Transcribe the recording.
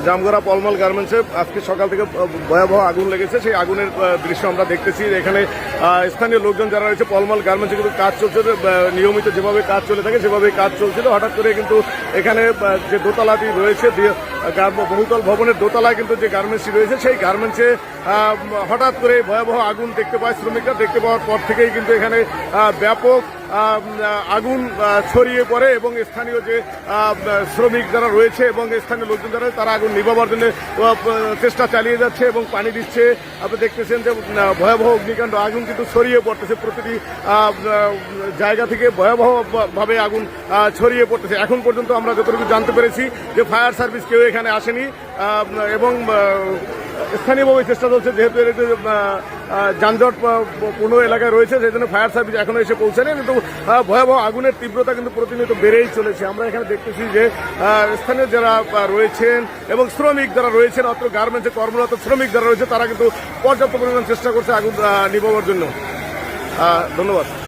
জামগড়া পলমল গার্মেন্টসে আজকে সকাল থেকে ভয়াবহ আগুন লেগেছে। সেই আগুনের দৃশ্য আমরা দেখতেছি। এখানে স্থানীয় লোকজন যারা রয়েছে, পলমল গার্মেন্টসে কিন্তু কাজ চলছে, নিয়মিত যেভাবে কাজ চলে থাকে সেভাবে কাজ চলছিল। হঠাৎ করে কিন্তু এখানে যে দোতলাটি রয়েছে, বহুতল ভবনের দোতলায় কিন্তু যে গার্মেন্টসটি রয়েছে, সেই গার্মেন্টসে হঠাৎ করে ভয়াবহ আগুন দেখতে পায় শ্রমিকরা। দেখতে পাওয়ার পর থেকেই কিন্তু এখানে ব্যাপক আগুন ছড়িয়ে পড়ে এবং স্থানীয় যে শ্রমিক যারা রয়েছে এবং স্থানীয় লোকজন যারা তারা আগুন নিভাবার জন্য চেষ্টা চালিয়ে যাচ্ছে এবং পানি দিচ্ছে। আপনি দেখতেছেন যে ভয়াবহ অগ্নিকাণ্ড, আগুন কিন্তু ছড়িয়ে পড়তেছে প্রতিটি জায়গা থেকে, ভয়াবহভাবে আগুন ছড়িয়ে পড়তেছে। এখন পর্যন্ত আমরা যতটুকু জানতে পেরেছি যে ফায়ার সার্ভিস কেউ এখানে আসেনি এবং স্থানীয়ভাবে চেষ্টা চলছে, যেহেতু এর একটু যানজট পূর্ণ এলাকায় রয়েছে, সেই জন্য ফায়ার সার্ভিস এখনো এসে পৌঁছায়নি। কিন্তু ভয়াবহ আগুনের তীব্রতা কিন্তু প্রতিনিয়ত বেড়েই চলেছে। আমরা এখানে দেখতেছি যে স্থানীয় যারা রয়েছেন এবং শ্রমিক যারা রয়েছেন, অত্র গার্মেন্টসে কর্মরত শ্রমিক যারা রয়েছে, তারা কিন্তু পর্যাপ্ত পরিমাণ চেষ্টা করছে আগুন নিভাবার জন্য। ধন্যবাদ।